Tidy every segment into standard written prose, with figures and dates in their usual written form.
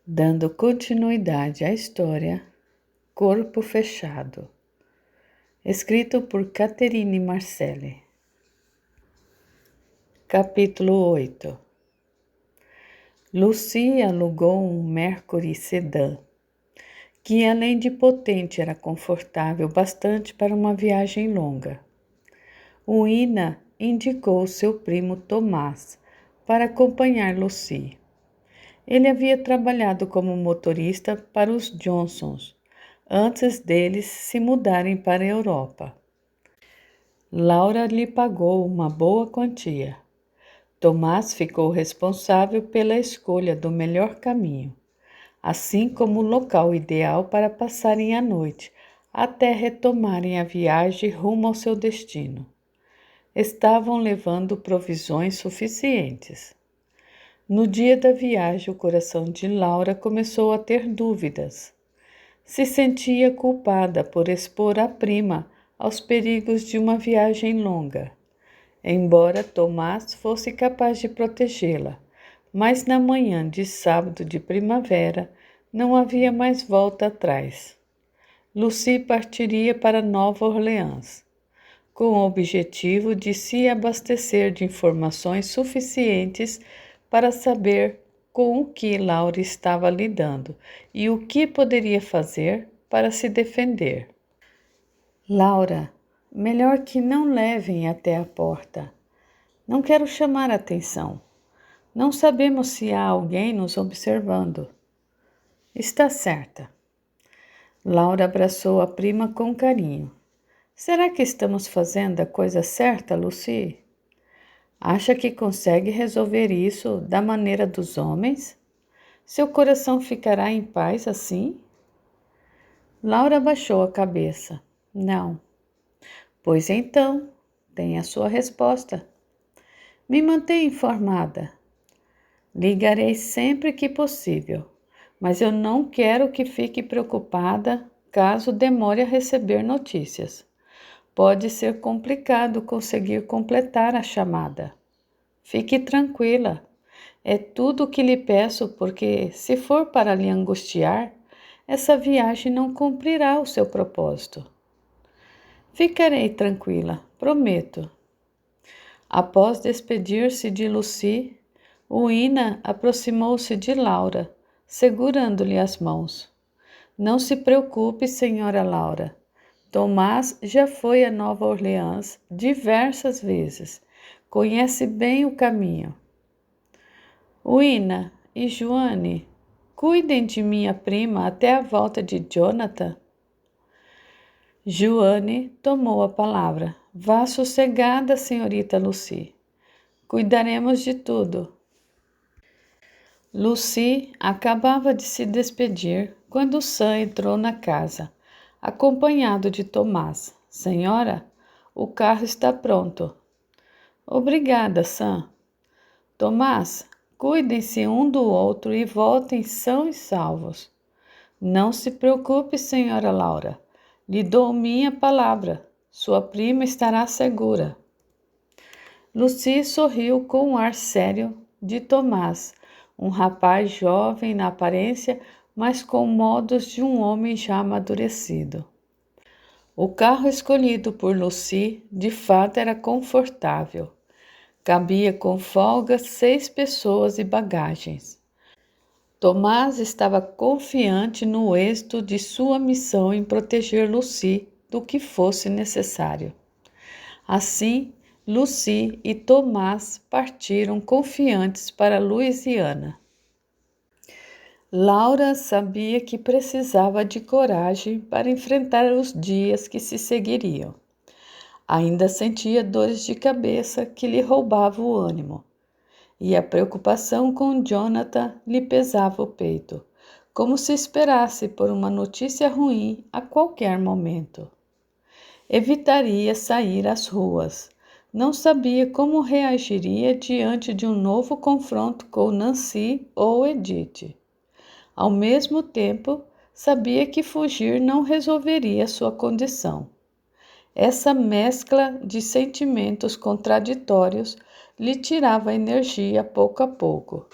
Dando continuidade à história, Corpo Fechado, escrito por Catherine Marcelli. Capítulo 8. Lucy alugou um Mercury Sedan, que além de potente era confortável bastante para uma viagem longa. O Ina indicou seu primo Tomás para acompanhar Lucy. Ele havia trabalhado como motorista para os Johnsons, antes deles se mudarem para a Europa. Laura lhe pagou uma boa quantia. Tomás ficou responsável pela escolha do melhor caminho, assim como o local ideal para passarem a noite, até retomarem a viagem rumo ao seu destino. Estavam levando provisões suficientes. No dia da viagem, o coração de Laura começou a ter dúvidas. Se sentia culpada por expor a prima aos perigos de uma viagem longa, embora Tomás fosse capaz de protegê-la, mas na manhã de sábado de primavera não havia mais volta atrás. Lucy partiria para Nova Orleans, com o objetivo de se abastecer de informações suficientes para saber com o que Laura estava lidando e o que poderia fazer para se defender. Laura, melhor que não levem até a porta. Não quero chamar a atenção. Não sabemos se há alguém nos observando. Está certa. Laura abraçou a prima com carinho. Será que estamos fazendo a coisa certa, Lucy? Acha que consegue resolver isso da maneira dos homens? Seu coração ficará em paz assim? Laura baixou a cabeça. Não. Pois então, tem a sua resposta. Me mantenha informada. Ligarei sempre que possível, mas eu não quero que fique preocupada caso demore a receber notícias. Pode ser complicado conseguir completar a chamada. Fique tranquila. É tudo o que lhe peço, porque se for para lhe angustiar, essa viagem não cumprirá o seu propósito. Ficarei tranquila, prometo. Após despedir-se de Lucy, o Ina aproximou-se de Laura, segurando-lhe as mãos. Não se preocupe, senhora Laura. Tomás já foi a Nova Orleans diversas vezes. Conhece bem o caminho. Ina e Joane, cuidem de minha prima até a volta de Jonathan. Joane tomou a palavra. Vá sossegada, senhorita Lucy. Cuidaremos de tudo. Lucy acabava de se despedir quando Sam entrou na casa, acompanhado de Tomás. Senhora, o carro está pronto. Obrigada, Sam. Tomás, cuidem-se um do outro e voltem são e salvos. Não se preocupe, senhora Laura. Lhe dou minha palavra. Sua prima estará segura. Lucy sorriu com o ar sério de Tomás, um rapaz jovem na aparência, mas com modos de um homem já amadurecido. O carro escolhido por Lucy, de fato, era confortável. Cabia com folga 6 pessoas e bagagens. Tomás estava confiante no êxito de sua missão em proteger Lucy do que fosse necessário. Assim, Lucy e Tomás partiram confiantes para Louisiana. Laura sabia que precisava de coragem para enfrentar os dias que se seguiriam. Ainda sentia dores de cabeça que lhe roubavam o ânimo, e a preocupação com Jonathan lhe pesava o peito, como se esperasse por uma notícia ruim a qualquer momento. Evitaria sair às ruas. Não sabia como reagiria diante de um novo confronto com Nancy ou Edith. Ao mesmo tempo, sabia que fugir não resolveria sua condição. Essa mescla de sentimentos contraditórios lhe tirava energia pouco a pouco,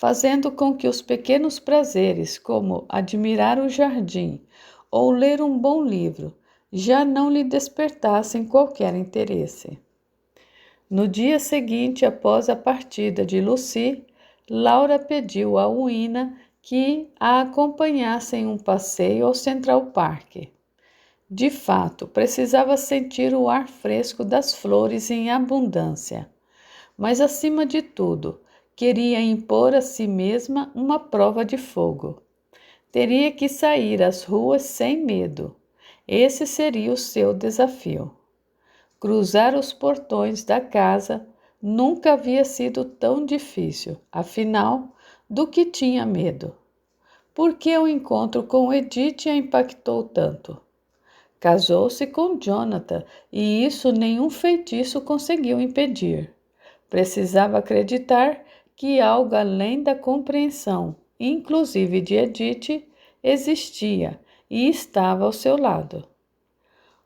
fazendo com que os pequenos prazeres, como admirar o jardim ou ler um bom livro, já não lhe despertassem qualquer interesse. No dia seguinte, após a partida de Lucy, Laura pediu a Uina que a acompanhasse em um passeio ao Central Park. De fato, precisava sentir o ar fresco das flores em abundância, mas acima de tudo, queria impor a si mesma uma prova de fogo. Teria que sair às ruas sem medo. Esse seria o seu desafio. Cruzar os portões da casa nunca havia sido tão difícil, afinal, do que tinha medo. Por que o encontro com Edith a impactou tanto? Casou-se com Jonathan e isso nenhum feitiço conseguiu impedir. Precisava acreditar que algo além da compreensão, inclusive de Edith, existia e estava ao seu lado.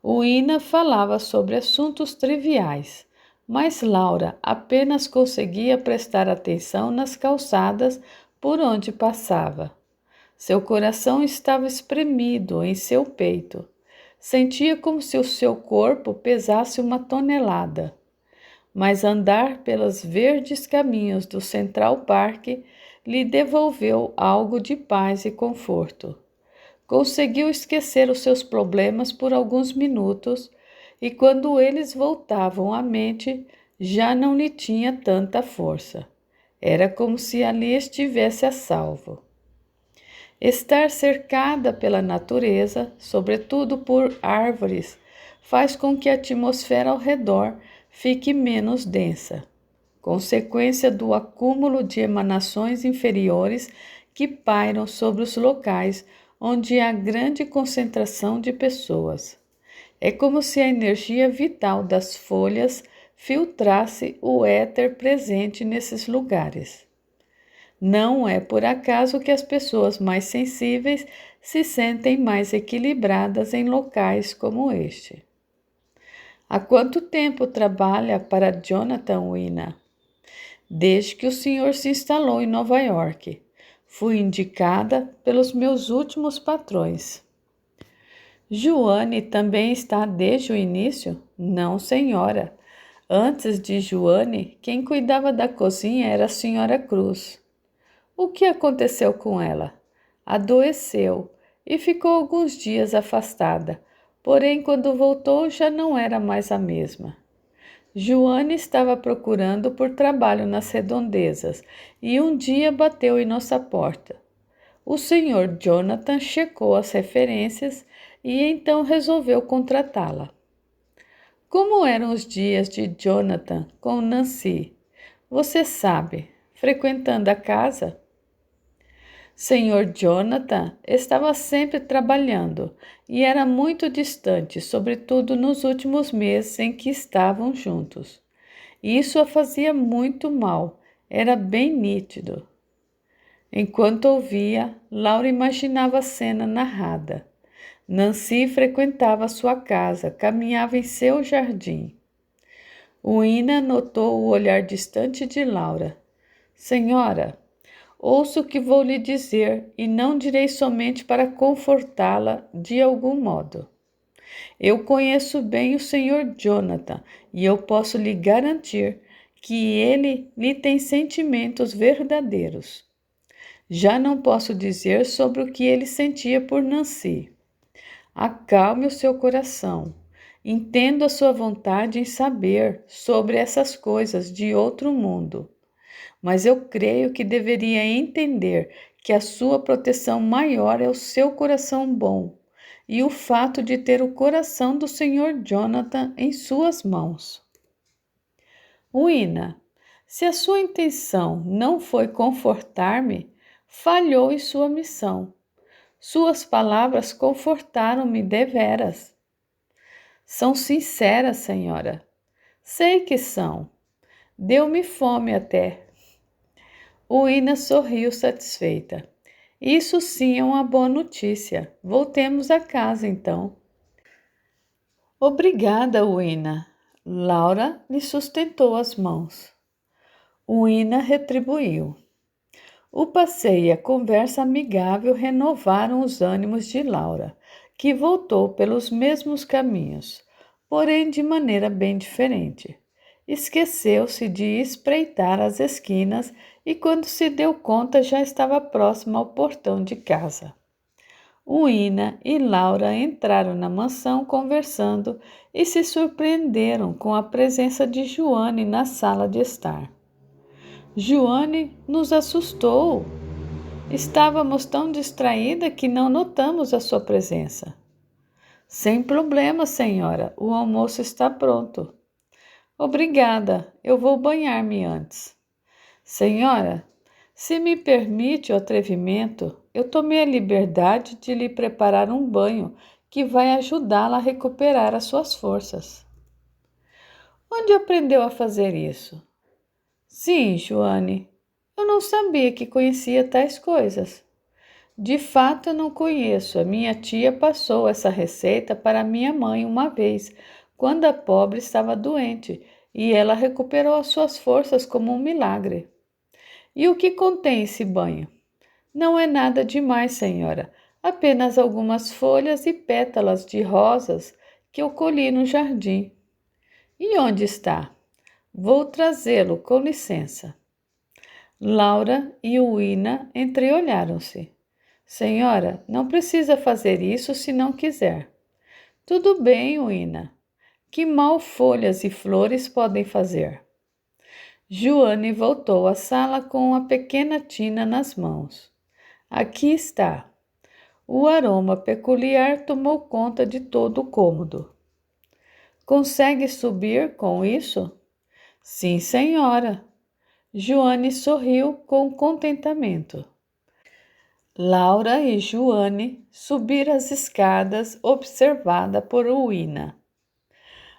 Uina falava sobre assuntos triviais, mas Laura apenas conseguia prestar atenção nas calçadas por onde passava. Seu coração estava espremido em seu peito. Sentia como se o seu corpo pesasse 1 tonelada. Mas andar pelos verdes caminhos do Central Park lhe devolveu algo de paz e conforto. Conseguiu esquecer os seus problemas por alguns minutos e quando eles voltavam à mente, já não lhe tinha tanta força. Era como se ali estivesse a salvo. Estar cercada pela natureza, sobretudo por árvores, faz com que a atmosfera ao redor fique menos densa, consequência do acúmulo de emanações inferiores que pairam sobre os locais onde há grande concentração de pessoas. É como se a energia vital das folhas filtrasse o éter presente nesses lugares. Não é por acaso que as pessoas mais sensíveis se sentem mais equilibradas em locais como este. Há quanto tempo trabalha para Jonathan Uina? Desde que o senhor se instalou em Nova York. Fui indicada pelos meus últimos patrões. Joane também está desde o início? Não, senhora. Antes de Joane, quem cuidava da cozinha era a senhora Cruz. O que aconteceu com ela? Adoeceu e ficou alguns dias afastada, porém, quando voltou, já não era mais a mesma. Joane estava procurando por trabalho nas redondezas e um dia bateu em nossa porta. O senhor Jonathan checou as referências e então resolveu contratá-la. Como eram os dias de Jonathan com Nancy? Você sabe, frequentando a casa? Senhor Jonathan estava sempre trabalhando e era muito distante, sobretudo nos últimos meses em que estavam juntos. Isso a fazia muito mal, era bem nítido. Enquanto ouvia, Laura imaginava a cena narrada. Nancy frequentava sua casa, caminhava em seu jardim. Uina notou o olhar distante de Laura. Senhora, ouça o que vou lhe dizer e não direi somente para confortá-la de algum modo. Eu conheço bem o Sr. Jonathan e eu posso lhe garantir que ele lhe tem sentimentos verdadeiros. Já não posso dizer sobre o que ele sentia por Nancy. Acalme o seu coração. Entendo a sua vontade em saber sobre essas coisas de outro mundo. Mas eu creio que deveria entender que a sua proteção maior é o seu coração bom e o fato de ter o coração do Sr. Jonathan em suas mãos. Uina, se a sua intenção não foi confortar-me, falhou em sua missão. Suas palavras confortaram-me deveras. São sinceras, senhora. Sei que são. Deu-me fome até. Uina sorriu satisfeita. Isso sim é uma boa notícia. Voltemos a casa, então. Obrigada, Uina. Laura lhe sustentou as mãos. Uina retribuiu. O passeio e a conversa amigável renovaram os ânimos de Laura, que voltou pelos mesmos caminhos, porém de maneira bem diferente. Esqueceu-se de espreitar as esquinas e, quando se deu conta, já estava próxima ao portão de casa. Uina e Laura entraram na mansão conversando e se surpreenderam com a presença de Joane na sala de estar. Joane nos assustou. Estávamos tão distraídas que não notamos a sua presença. Sem problema, senhora, o almoço está pronto. Obrigada, eu vou banhar-me antes. Senhora, se me permite o atrevimento, eu tomei a liberdade de lhe preparar um banho que vai ajudá-la a recuperar as suas forças. Onde aprendeu a fazer isso? Sim, Joane, eu não sabia que conhecia tais coisas. De fato, eu não conheço. A minha tia passou essa receita para minha mãe uma vez, quando a pobre estava doente, e ela recuperou as suas forças como um milagre. E o que contém esse banho? Não é nada demais, senhora. Apenas algumas folhas e pétalas de rosas que eu colhi no jardim. E onde está? Vou trazê-lo, com licença. Laura e Uina entreolharam-se. Senhora, não precisa fazer isso se não quiser. Tudo bem, Uina. Que mal folhas e flores podem fazer? Joane voltou à sala com a pequena tina nas mãos. Aqui está. O aroma peculiar tomou conta de todo o cômodo. Consegue subir com isso? Sim, senhora. Joane sorriu com contentamento. Laura e Joane subiram as escadas, observada por Uina.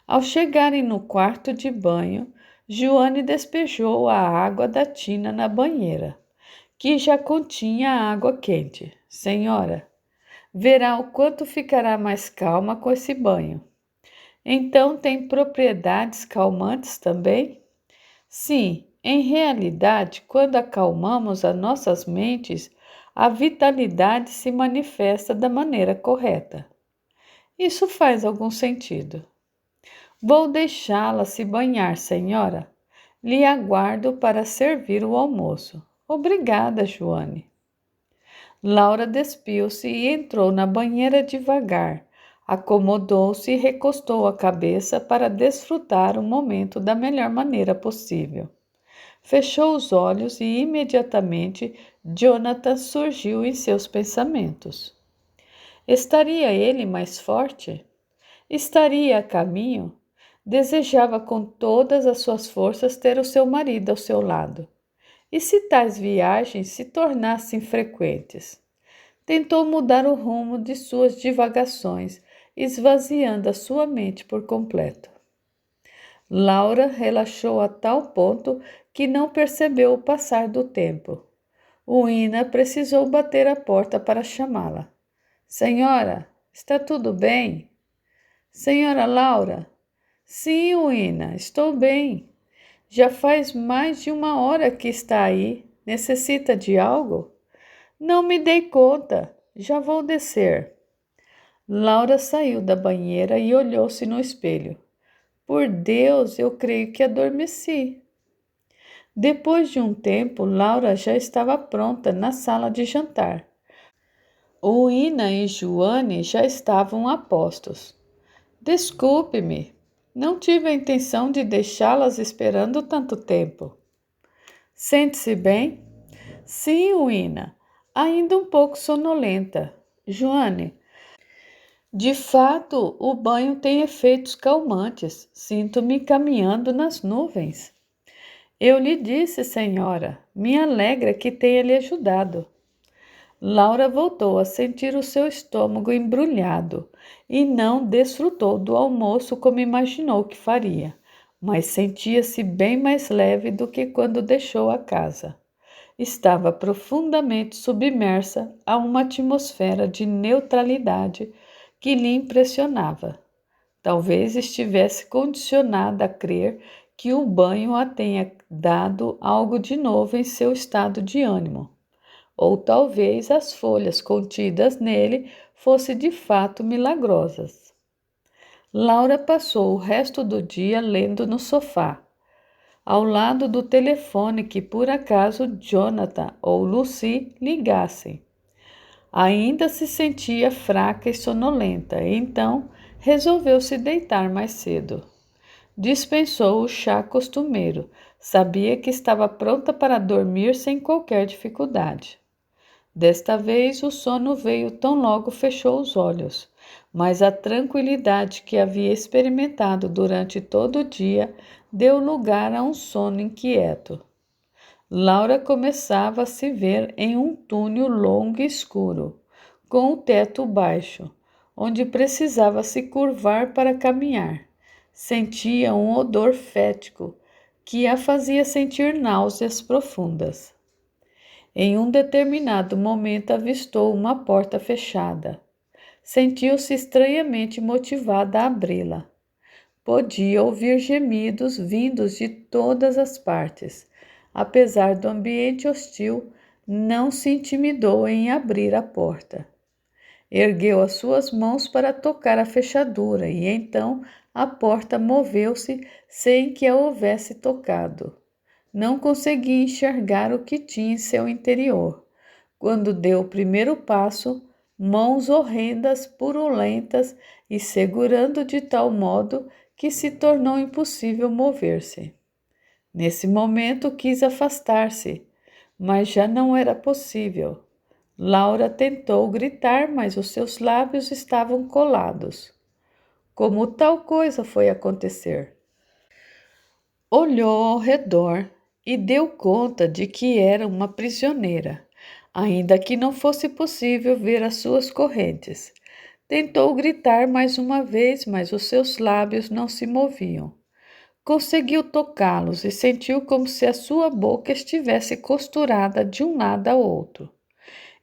Ao chegarem no quarto de banho, Joane despejou a água da tina na banheira, que já continha água quente. Senhora, verá o quanto ficará mais calma com esse banho. Então, tem propriedades calmantes também? Sim, em realidade, quando acalmamos as nossas mentes, a vitalidade se manifesta da maneira correta. Isso faz algum sentido. Vou deixá-la se banhar, senhora. Lhe aguardo para servir o almoço. Obrigada, Joane. Laura despiu-se e entrou na banheira devagar. Acomodou-se e recostou a cabeça para desfrutar o momento da melhor maneira possível. Fechou os olhos e imediatamente Jonathan surgiu em seus pensamentos. Estaria ele mais forte? Estaria a caminho? Desejava com todas as suas forças ter o seu marido ao seu lado. E se tais viagens se tornassem frequentes? Tentou mudar o rumo de suas divagações, esvaziando a sua mente por completo. Laura relaxou a tal ponto que não percebeu o passar do tempo. Uina precisou bater a porta para chamá-la. Senhora, está tudo bem? Senhora Laura? Sim, Uina, estou bem. Já faz mais de uma hora que está aí. Necessita de algo? Não me dei conta. Já vou descer. Laura saiu da banheira e olhou-se no espelho. Por Deus, eu creio que adormeci. Depois de um tempo, Laura já estava pronta na sala de jantar. Uina e Joane já estavam a postos. Desculpe-me, não tive a intenção de deixá-las esperando tanto tempo. Sente-se bem? Sim, Uina, ainda um pouco sonolenta. Joane, de fato, o banho tem efeitos calmantes. Sinto-me caminhando nas nuvens. Eu lhe disse, senhora, me alegra que tenha lhe ajudado. Laura voltou a sentir o seu estômago embrulhado e não desfrutou do almoço como imaginou que faria, mas sentia-se bem mais leve do que quando deixou a casa. Estava profundamente submersa a uma atmosfera de neutralidade que lhe impressionava. Talvez estivesse condicionada a crer que o banho a tenha dado algo de novo em seu estado de ânimo. ou talvez as folhas contidas nele fossem de fato milagrosas. Laura passou o resto do dia lendo no sofá, ao lado do telefone que por acaso Jonathan ou Lucy ligassem. Ainda se sentia fraca e sonolenta, então resolveu se deitar mais cedo. Dispensou o chá costumeiro, sabia que estava pronta para dormir sem qualquer dificuldade. Desta vez o sono veio tão logo fechou os olhos, mas a tranquilidade que havia experimentado durante todo o dia deu lugar a um sono inquieto. Laura começava a se ver em um túnel longo e escuro, com o teto baixo, onde precisava se curvar para caminhar. Sentia um odor fétido que a fazia sentir náuseas profundas. Em um determinado momento avistou uma porta fechada. Sentiu-se estranhamente motivada a abri-la. Podia ouvir gemidos vindos de todas as partes. Apesar do ambiente hostil, não se intimidou em abrir a porta. Ergueu as suas mãos para tocar a fechadura e então a porta moveu-se sem que a houvesse tocado. Não conseguia enxergar o que tinha em seu interior. Quando deu o primeiro passo, mãos horrendas, purulentas e segurando de tal modo que se tornou impossível mover-se. Nesse momento quis afastar-se, mas já não era possível. Laura tentou gritar, mas os seus lábios estavam colados. Como tal coisa foi acontecer? Olhou ao redor e deu conta de que era uma prisioneira, ainda que não fosse possível ver as suas correntes. Tentou gritar mais uma vez, mas os seus lábios não se moviam. Conseguiu tocá-los e sentiu como se a sua boca estivesse costurada de um lado ao outro.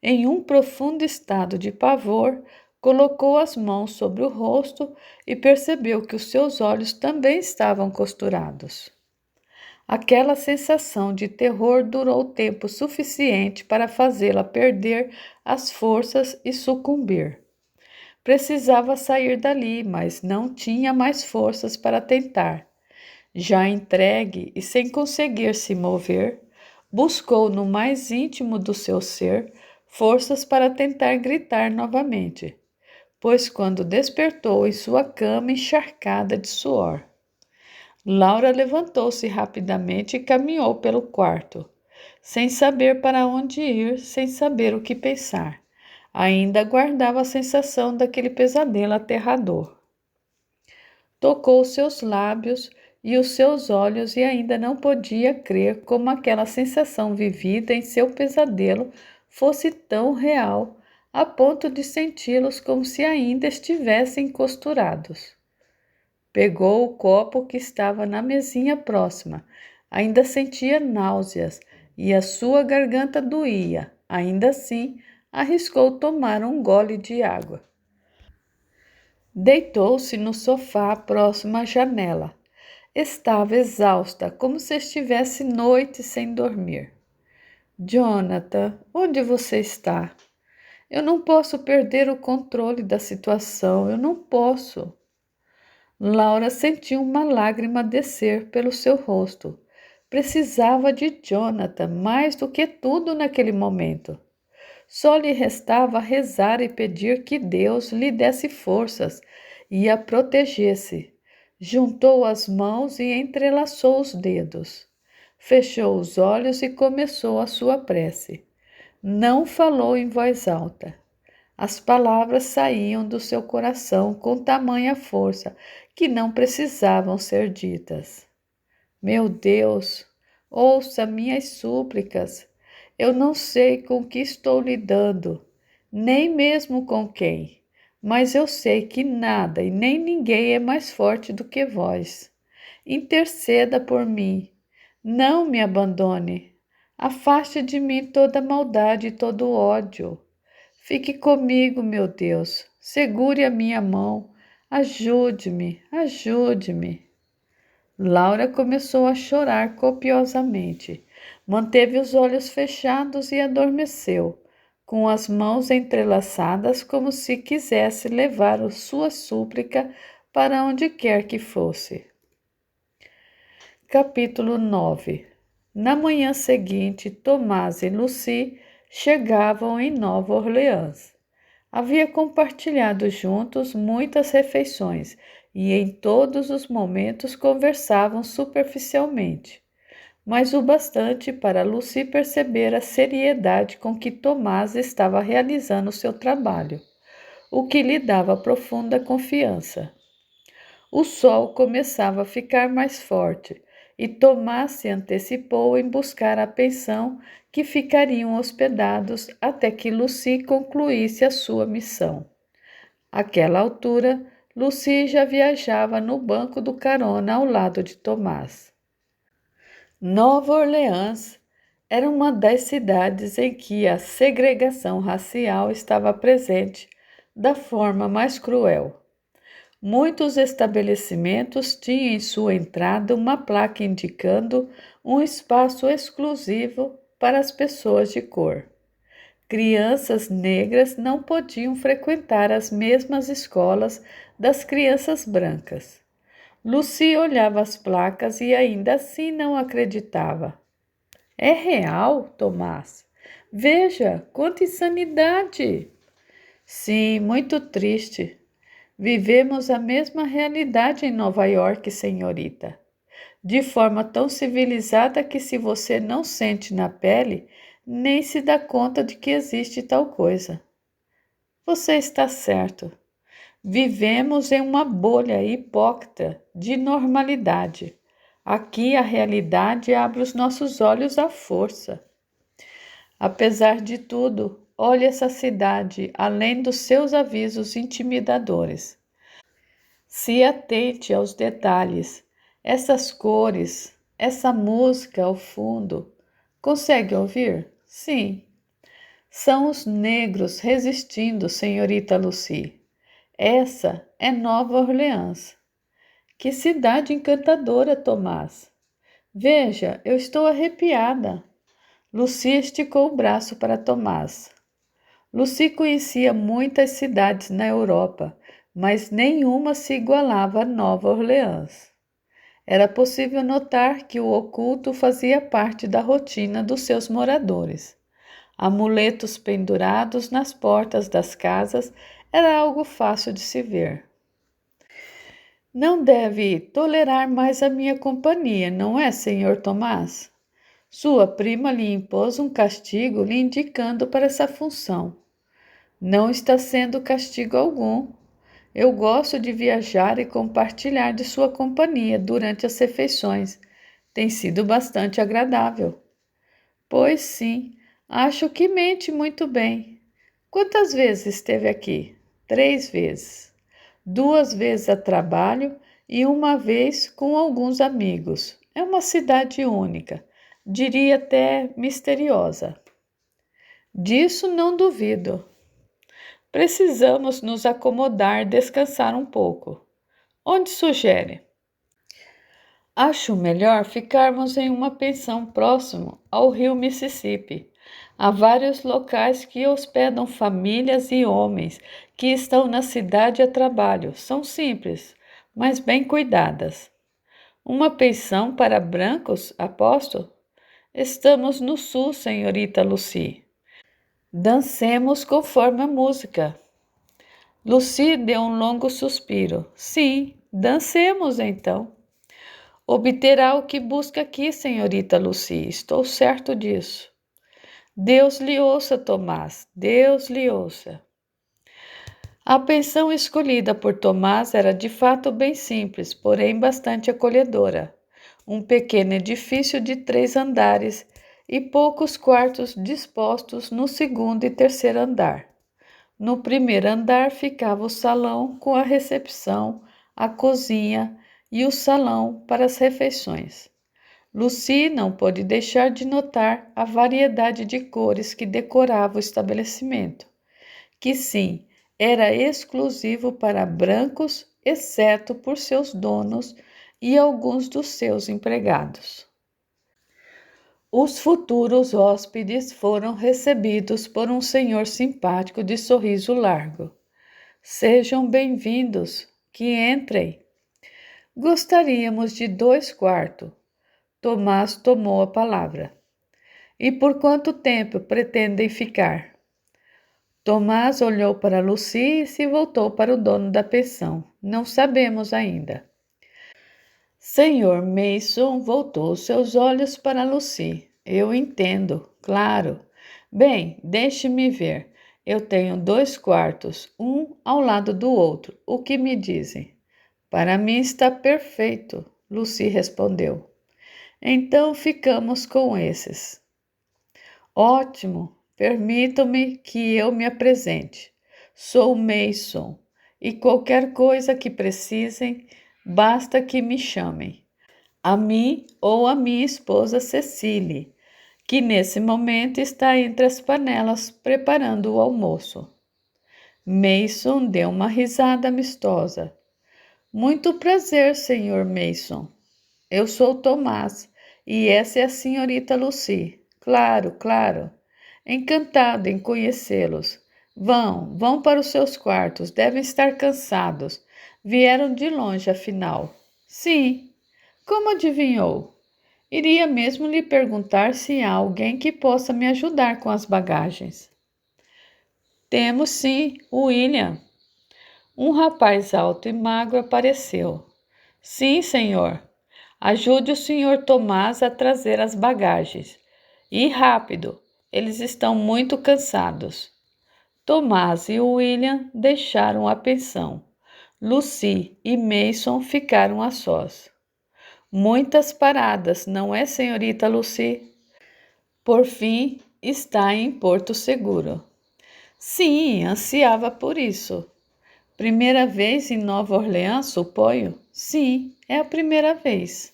Em um profundo estado de pavor, colocou as mãos sobre o rosto e percebeu que os seus olhos também estavam costurados. Aquela sensação de terror durou tempo suficiente para fazê-la perder as forças e sucumbir. Precisava sair dali, mas não tinha mais forças para tentar. Já entregue e sem conseguir se mover, buscou no mais íntimo do seu ser forças para tentar gritar novamente, pois quando despertou em sua cama encharcada de suor. Laura levantou-se rapidamente e caminhou pelo quarto, sem saber para onde ir, sem saber o que pensar. Ainda guardava a sensação daquele pesadelo aterrador. Tocou seus lábios e os seus olhos e ainda não podia crer como aquela sensação vivida em seu pesadelo fosse tão real, a ponto de senti-los como se ainda estivessem costurados. Pegou o copo que estava na mesinha próxima. Ainda sentia náuseas e a sua garganta doía. Ainda assim, arriscou tomar um gole de água. Deitou-se no sofá próximo à janela. Estava exausta, como se estivesse noite sem dormir. Jonathan, onde você está? Eu não posso perder o controle da situação, eu não posso. Laura sentiu uma lágrima descer pelo seu rosto. Precisava de Jonathan mais do que tudo naquele momento. Só lhe restava rezar e pedir que Deus lhe desse forças e a protegesse. Juntou as mãos e entrelaçou os dedos. Fechou os olhos e começou a sua prece. Não falou em voz alta. As palavras saíam do seu coração com tamanha força que não precisavam ser ditas. Meu Deus, ouça minhas súplicas. Eu não sei com que estou lidando, nem mesmo com quem, mas eu sei que nada e nem ninguém é mais forte do que vós. Interceda por mim. Não me abandone. Afaste de mim toda maldade e todo ódio. Fique comigo, meu Deus. Segure a minha mão. Ajude-me, ajude-me. Laura começou a chorar copiosamente, Manteve os olhos fechados e adormeceu, com as mãos entrelaçadas como se quisesse levar sua súplica para onde quer que fosse. Capítulo 9. Na manhã seguinte, Tomás e Lucy chegavam em Nova Orleans. Havia compartilhado juntos muitas refeições e em todos os momentos conversavam superficialmente, mas o bastante para Lucy perceber a seriedade com que Tomás estava realizando seu trabalho, o que lhe dava profunda confiança. O sol começava a ficar mais forte e Tomás se antecipou em buscar a pensão que ficariam hospedados até que Lucy concluísse a sua missão. Àquela altura, Lucy já viajava no banco do carona ao lado de Tomás. Nova Orleans era uma das cidades em que a segregação racial estava presente da forma mais cruel. Muitos estabelecimentos tinham em sua entrada uma placa indicando um espaço exclusivo para as pessoas de cor. Crianças negras não podiam frequentar as mesmas escolas das crianças brancas. Lucy olhava as placas e ainda assim não acreditava. É real, Tomás? Veja, quanta insanidade! Sim, muito triste. Vivemos a mesma realidade em Nova York, senhorita. De forma tão civilizada que se você não sente na pele, nem se dá conta de que existe tal coisa. Você está certo. Vivemos em uma bolha hipócrita de normalidade. Aqui a realidade abre os nossos olhos à força. Apesar de tudo, olhe essa cidade, além dos seus avisos intimidadores. Se atente aos detalhes, essas cores, essa música ao fundo. Consegue ouvir? Sim. São os negros resistindo, senhorita Lucy. Essa é Nova Orleans. Que cidade encantadora, Tomás. Veja, eu estou arrepiada. Lucy esticou o braço para Tomás. Lucy conhecia muitas cidades na Europa, mas nenhuma se igualava a Nova Orleans. Era possível notar que o oculto fazia parte da rotina dos seus moradores. Amuletos pendurados nas portas das casas era algo fácil de se ver. Não deve tolerar mais a minha companhia, não é, senhor Tomás? Sua prima lhe impôs um castigo lhe indicando para essa função. Não está sendo castigo algum. Eu gosto de viajar e compartilhar de sua companhia durante as refeições. Tem sido bastante agradável. Pois sim, acho que mente muito bem. Quantas vezes esteve aqui? 3 vezes. 2 vezes a trabalho e uma vez com alguns amigos. É uma cidade única, diria até misteriosa. Disso não duvido. Precisamos nos acomodar, descansar um pouco. Onde sugere? Acho melhor ficarmos em uma pensão próximo ao rio Mississippi. Há vários locais que hospedam famílias e homens que estão na cidade a trabalho. São simples, mas bem cuidadas. Uma pensão para brancos, aposto? Estamos no sul, senhorita Lucy. Dancemos conforme a música. Lucy deu um longo suspiro. Sim, dancemos então. Obterá o que busca aqui, senhorita Lucy. Estou certo disso. Deus lhe ouça, Tomás. Deus lhe ouça. A pensão escolhida por Tomás era de fato bem simples, porém bastante acolhedora. Um pequeno edifício de 3 andares e poucos quartos dispostos no segundo e terceiro andar. No primeiro andar ficava o salão com a recepção, a cozinha e o salão para as refeições. Lucy não pôde deixar de notar a variedade de cores que decorava o estabelecimento, que sim, era exclusivo para brancos, exceto por seus donos e alguns dos seus empregados. Os futuros hóspedes foram recebidos por um senhor simpático de sorriso largo. Sejam bem-vindos, que entrem. Gostaríamos de 2 quartos. Tomás tomou a palavra. E por quanto tempo pretendem ficar? Tomás olhou para Lucy e se voltou para o dono da pensão. Não sabemos ainda. Senhor Mason voltou seus olhos para Lucy. Eu entendo, claro. Bem, deixe-me ver. Eu tenho 2 quartos, um ao lado do outro. O que me dizem? Para mim está perfeito, Lucy respondeu. Então ficamos com esses. Ótimo, permitam-me que eu me apresente. Sou Mason e qualquer coisa que precisem, basta que me chamem. A mim ou a minha esposa Cecily, que nesse momento está entre as panelas preparando o almoço. Mason deu uma risada amistosa. Muito prazer, Sr. Mason. Eu sou Tomás e essa é a senhorita Lucy. Claro, claro. Encantado em conhecê-los. Vão para os seus quartos. Devem estar cansados. Vieram de longe, afinal. Sim. Como adivinhou? Iria mesmo lhe perguntar se há alguém que possa me ajudar com as bagagens. Temos sim, o William. Um rapaz alto e magro apareceu. Sim, senhor. Ajude o senhor Tomás a trazer as bagagens. E rápido, eles estão muito cansados. Tomás e William deixaram a pensão. Lucy e Mason ficaram a sós. Muitas paradas, não é, senhorita Lucy? Por fim, está em Porto Seguro. Sim, ansiava por isso. Primeira vez em Nova Orleans, suponho? Sim, é a primeira vez.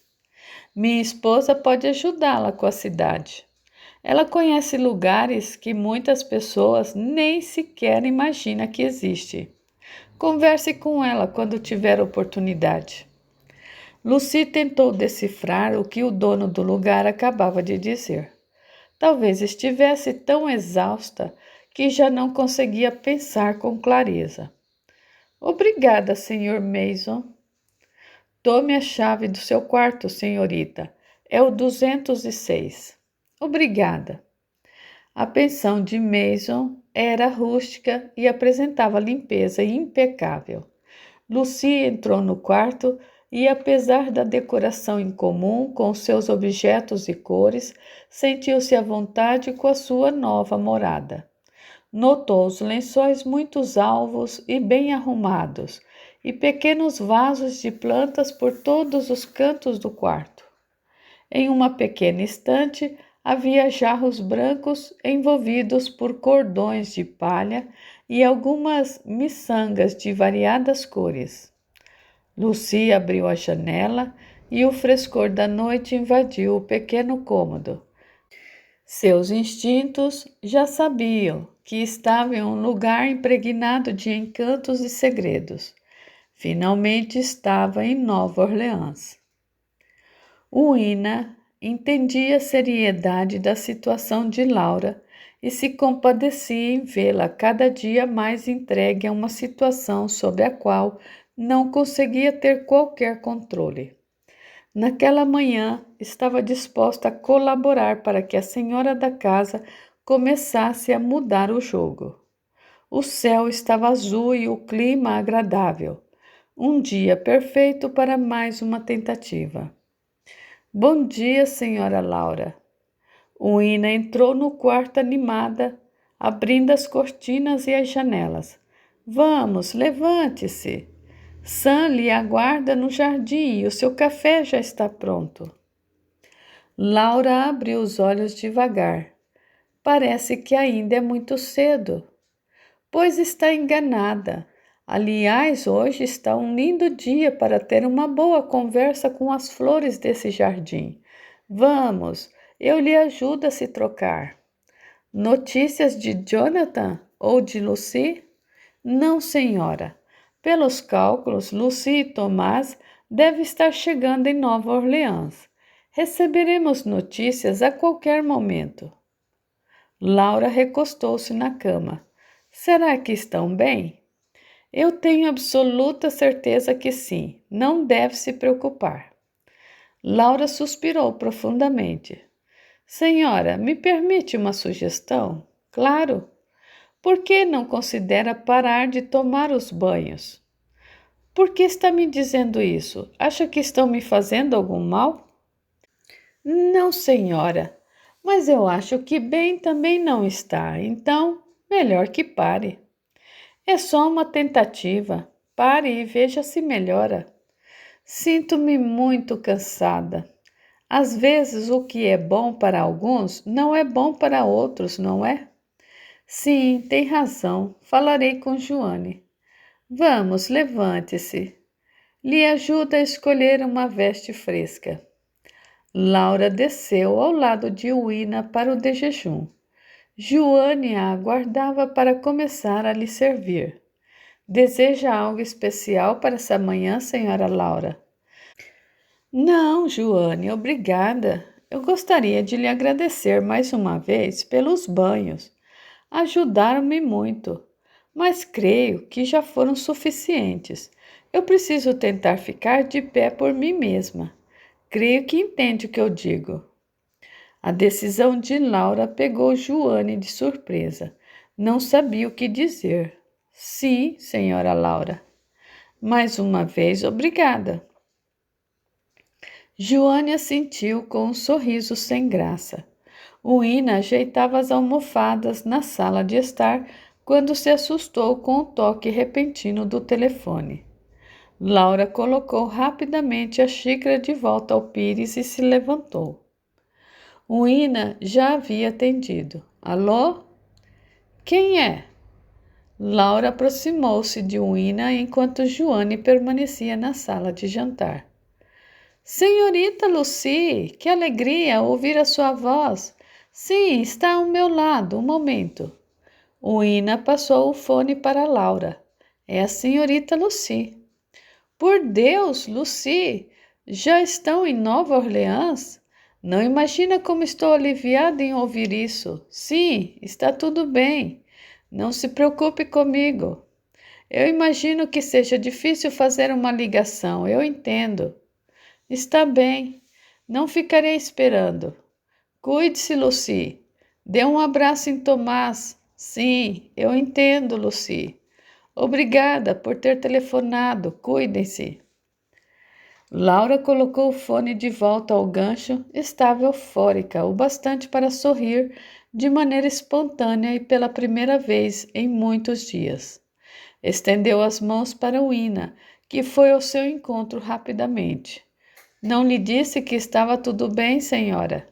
Minha esposa pode ajudá-la com a cidade. Ela conhece lugares que muitas pessoas nem sequer imaginam que existe. Converse com ela quando tiver oportunidade. Lucy tentou decifrar o que o dono do lugar acabava de dizer. Talvez estivesse tão exausta que já não conseguia pensar com clareza. Obrigada, Sr. Mason. Tome a chave do seu quarto, senhorita. É o 206. Obrigada. A pensão de Mason era rústica e apresentava limpeza impecável. Lucy entrou no quarto e, apesar da decoração incomum com seus objetos e cores, sentiu-se à vontade com a sua nova morada. Notou os lençóis muito alvos e bem arrumados, e pequenos vasos de plantas por todos os cantos do quarto. Em uma pequena estante havia jarros brancos envolvidos por cordões de palha e algumas miçangas de variadas cores. Lucy abriu a janela e o frescor da noite invadiu o pequeno cômodo. Seus instintos já sabiam que estava em um lugar impregnado de encantos e segredos. Finalmente estava em Nova Orleans. Uina entendia a seriedade da situação de Laura e se compadecia em vê-la cada dia mais entregue a uma situação sobre a qual não conseguia ter qualquer controle. Naquela manhã, estava disposta a colaborar para que a senhora da casa começasse a mudar o jogo. O céu estava azul e o clima agradável. Um dia perfeito para mais uma tentativa. Bom dia, senhora Laura. Uina entrou no quarto animada, abrindo as cortinas e as janelas. Vamos, levante-se. Sam lhe aguarda no jardim e o seu café já está pronto. Laura abriu os olhos devagar. Parece que ainda é muito cedo. Pois está enganada. Aliás, hoje está um lindo dia para ter uma boa conversa com as flores desse jardim. Vamos, eu lhe ajudo a se trocar. Notícias de Jonathan ou de Lucy? Não, senhora. Pelos cálculos, Lucy e Tomás devem estar chegando em Nova Orleans. Receberemos notícias a qualquer momento. Laura recostou-se na cama. Será que estão bem? Eu tenho absoluta certeza que sim. Não deve se preocupar. Laura suspirou profundamente. Senhora, me permite uma sugestão? Claro. Por que não considera parar de tomar os banhos? Por que está me dizendo isso? Acha que estão me fazendo algum mal? Não, senhora, mas eu acho que bem também não está, então melhor que pare. É só uma tentativa. Pare e veja se melhora. Sinto-me muito cansada. Às vezes o que é bom para alguns não é bom para outros, não é? Sim, tem razão. Falarei com Joane. Vamos, levante-se. Lhe ajuda a escolher uma veste fresca. Laura desceu ao lado de Uina para o de jejum. Joane a aguardava para começar a lhe servir. Deseja algo especial para essa manhã, senhora Laura? Não, Joane, obrigada. Eu gostaria de lhe agradecer mais uma vez pelos banhos. Ajudaram-me muito, mas creio que já foram suficientes. Eu preciso tentar ficar de pé por mim mesma. Creio que entende o que eu digo. A decisão de Laura pegou Joane de surpresa. Não sabia o que dizer. Sim, senhora Laura. Mais uma vez, obrigada. Joane assentiu com um sorriso sem graça. Uina ajeitava as almofadas na sala de estar quando se assustou com o toque repentino do telefone. Laura colocou rapidamente a xícara de volta ao pires e se levantou. Uina já havia atendido. Alô? Quem é? Laura aproximou-se de Uina enquanto Joane permanecia na sala de jantar. Senhorita Lucy, que alegria ouvir a sua voz. Sim, está ao meu lado, um momento. Uina passou o fone para Laura. É a senhorita Lucy. Por Deus, Lucy, já estão em Nova Orleans? Não imagina como estou aliviada em ouvir isso. Sim, está tudo bem. Não se preocupe comigo. Eu imagino que seja difícil fazer uma ligação, eu entendo. Está bem, não ficarei esperando. Cuide-se, Lucy. Dê um abraço em Tomás. Sim, eu entendo, Lucy. Obrigada por ter telefonado. Cuidem-se. Laura colocou o fone de volta ao gancho. Estava eufórica, o bastante para sorrir de maneira espontânea e pela primeira vez em muitos dias. Estendeu as mãos para Uina, que foi ao seu encontro rapidamente. Não lhe disse que estava tudo bem, senhora?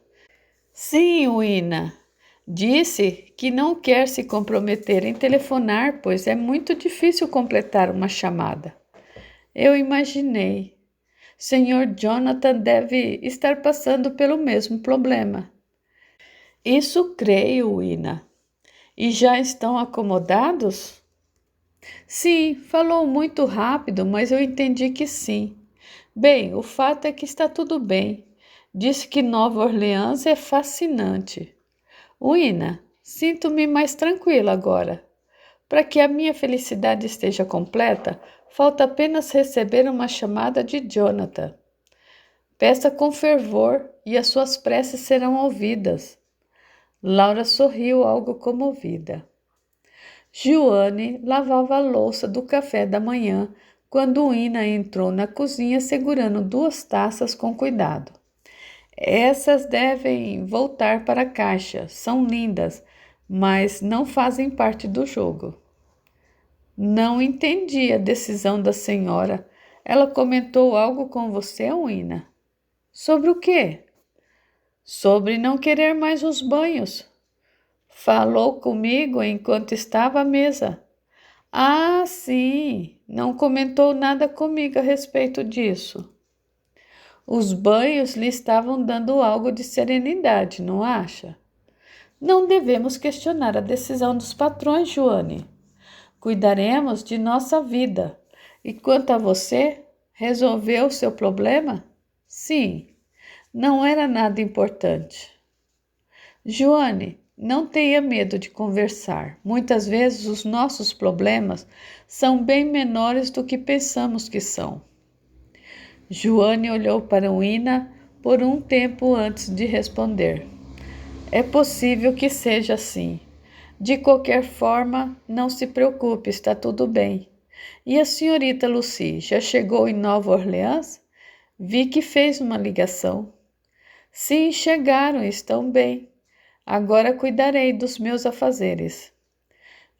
Sim, Uina. Disse que não quer se comprometer em telefonar, pois é muito difícil completar uma chamada. Eu imaginei. Senhor Jonathan deve estar passando pelo mesmo problema. Isso creio, Uina. E já estão acomodados? Sim, falou muito rápido, mas eu entendi que sim. Bem, o fato é que está tudo bem. Disse que Nova Orleans é fascinante. Uina, sinto-me mais tranquila agora. Para que a minha felicidade esteja completa, falta apenas receber uma chamada de Jonathan. Peça com fervor e as suas preces serão ouvidas. Laura sorriu algo comovida. Joane lavava a louça do café da manhã quando Uina entrou na cozinha segurando 2 taças com cuidado. Essas devem voltar para a caixa, são lindas, mas não fazem parte do jogo. Não entendi a decisão da senhora. Ela comentou algo com você, Uina? Sobre o quê? Sobre não querer mais os banhos. Falou comigo enquanto estava à mesa. Ah, sim, não comentou nada comigo a respeito disso. Os banhos lhe estavam dando algo de serenidade, não acha? Não devemos questionar a decisão dos patrões, Joane. Cuidaremos de nossa vida. E quanto a você, resolveu o seu problema? Sim. Não era nada importante. Joane, não tenha medo de conversar. Muitas vezes os nossos problemas são bem menores do que pensamos que são. Joane olhou para Uina por um tempo antes de responder. É possível que seja assim. De qualquer forma, não se preocupe, está tudo bem. E a senhorita Lucy já chegou em Nova Orleans? Vi que fez uma ligação. Sim, chegaram, estão bem. Agora cuidarei dos meus afazeres.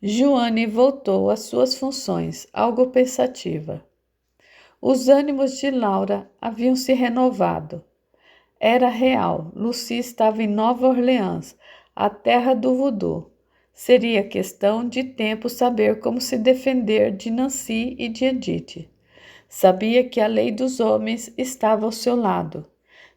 Joane voltou às suas funções, algo pensativa. Os ânimos de Laura haviam se renovado. Era real, Lucy estava em Nova Orleans, a terra do voodoo. Seria questão de tempo saber como se defender de Nancy e de Edith. Sabia que a lei dos homens estava ao seu lado.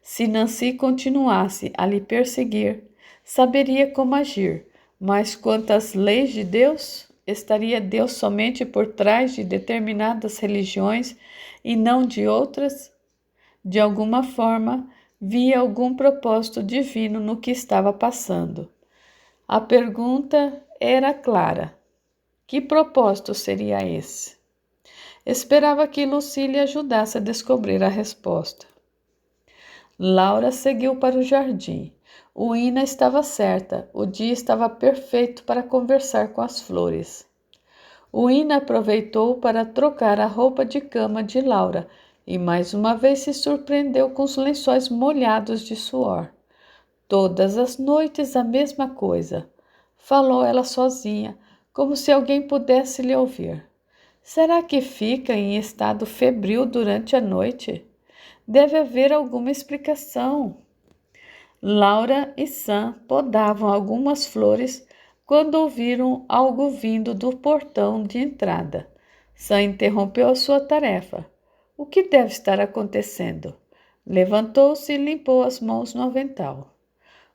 Se Nancy continuasse a lhe perseguir, saberia como agir, mas quanto às leis de Deus, estaria Deus somente por trás de determinadas religiões e não de outras? De alguma forma, via algum propósito divino no que estava passando. A pergunta era clara. Que propósito seria esse? Esperava que Lucy lhe ajudasse a descobrir a resposta. Laura seguiu para o jardim. Uina estava certa, o dia estava perfeito para conversar com as flores. Uina aproveitou para trocar a roupa de cama de Laura e mais uma vez se surpreendeu com os lençóis molhados de suor. Todas as noites a mesma coisa, falou ela sozinha, como se alguém pudesse lhe ouvir. Será que fica em estado febril durante a noite? Deve haver alguma explicação. Laura e Sam podavam algumas flores quando ouviram algo vindo do portão de entrada. Sam interrompeu a sua tarefa. O que deve estar acontecendo? Levantou-se e limpou as mãos no avental.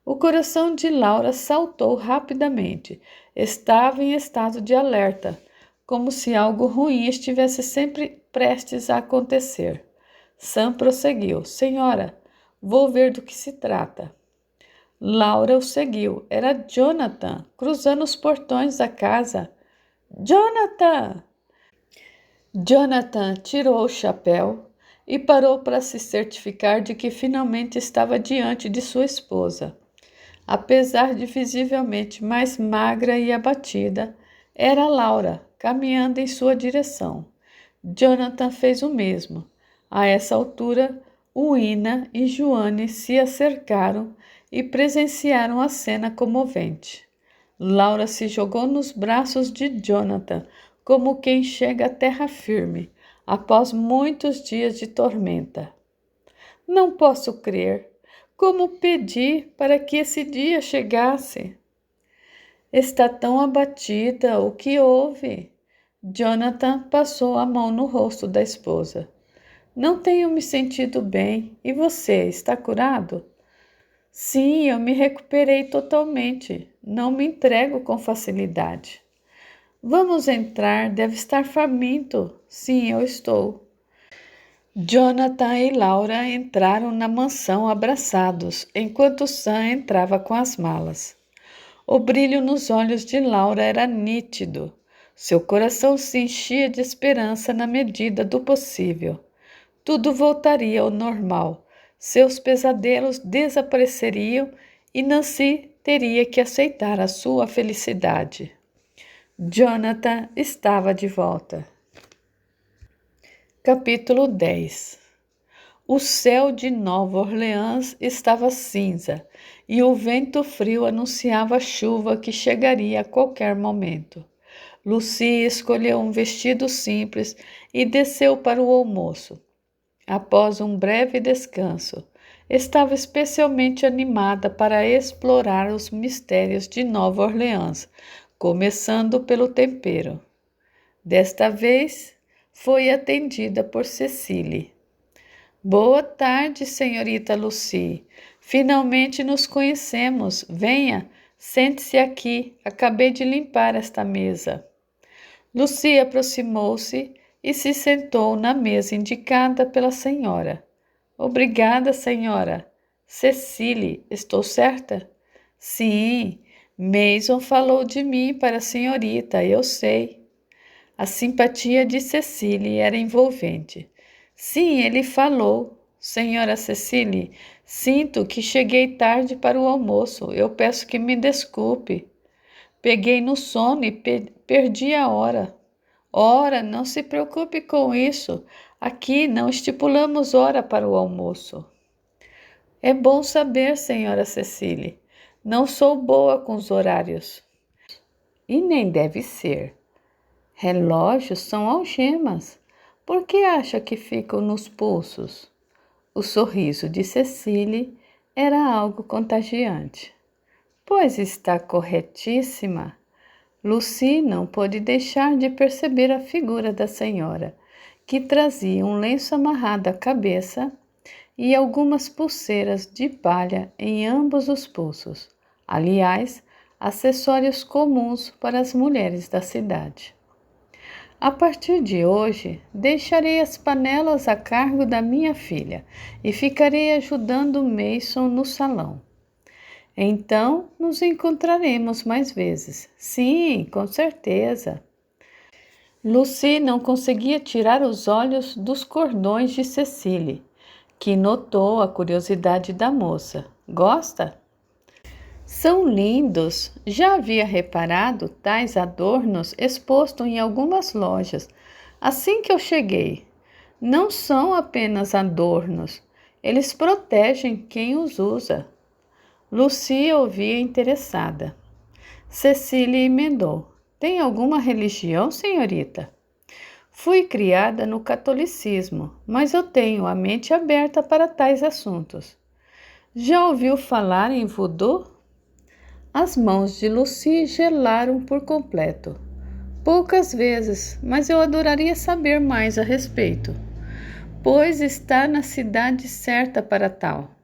O coração de Laura saltou rapidamente. Estava em estado de alerta, como se algo ruim estivesse sempre prestes a acontecer. Sam prosseguiu. Senhora, vou ver do que se trata. Laura o seguiu. Era Jonathan, cruzando os portões da casa. Jonathan! Jonathan tirou o chapéu e parou para se certificar de que finalmente estava diante de sua esposa. Apesar de visivelmente mais magra e abatida, era Laura, caminhando em sua direção. Jonathan fez o mesmo. A essa altura, Uina e Joane se acercaram e presenciaram a cena comovente. Laura se jogou nos braços de Jonathan, como quem chega à terra firme, após muitos dias de tormenta. Não posso crer. Como pedi para que esse dia chegasse? Está tão abatida, o que houve? Jonathan passou a mão no rosto da esposa. Não tenho me sentido bem. E você, está curado? Sim, eu me recuperei totalmente. Não me entrego com facilidade. Vamos entrar, deve estar faminto. Sim, eu estou. Jonathan e Laura entraram na mansão abraçados, enquanto Sam entrava com as malas. O brilho nos olhos de Laura era nítido. Seu coração se enchia de esperança na medida do possível. Tudo voltaria ao normal. Seus pesadelos desapareceriam e Nancy teria que aceitar a sua felicidade. Jonathan estava de volta. Capítulo 10. O céu de Nova Orleans estava cinza e o vento frio anunciava a chuva que chegaria a qualquer momento. Lucy escolheu um vestido simples e desceu para o almoço. Após um breve descanso, estava especialmente animada para explorar os mistérios de Nova Orleans, começando pelo tempero. Desta vez, foi atendida por Cecily. Boa tarde, senhorita Lucy. Finalmente nos conhecemos. Venha, sente-se aqui. Acabei de limpar esta mesa. Lucy aproximou-se e se sentou na mesa indicada pela senhora. Obrigada, senhora. Cecily, estou certa? Sim, Mason falou de mim para a senhorita, eu sei. A simpatia de Cecily era envolvente. Sim, ele falou. Senhora Cecily, sinto que cheguei tarde para o almoço. Eu peço que me desculpe. Peguei no sono e perdi a hora. Ora, não se preocupe com isso. Aqui não estipulamos hora para o almoço. É bom saber, senhora Cecily. Não sou boa com os horários. E nem deve ser. Relógios são algemas. Por que acha que ficam nos pulsos? O sorriso de Cecily era algo contagiante. Pois está corretíssima. Lucy não pôde deixar de perceber a figura da senhora, que trazia um lenço amarrado à cabeça e algumas pulseiras de palha em ambos os pulsos. Aliás, acessórios comuns para as mulheres da cidade. A partir de hoje, deixarei as panelas a cargo da minha filha e ficarei ajudando Mason no salão. Então, nos encontraremos mais vezes. Sim, com certeza. Lucy não conseguia tirar os olhos dos cordões de Cecily, que notou a curiosidade da moça. Gosta? São lindos. Já havia reparado tais adornos expostos em algumas lojas assim que eu cheguei. Não são apenas adornos, eles protegem quem os usa. Lucy ouvia interessada. Cecília emendou. Tem alguma religião, senhorita? Fui criada no catolicismo, mas eu tenho a mente aberta para tais assuntos. Já ouviu falar em voodoo? As mãos de Lucy gelaram por completo. Poucas vezes, mas eu adoraria saber mais a respeito, pois está na cidade certa para tal.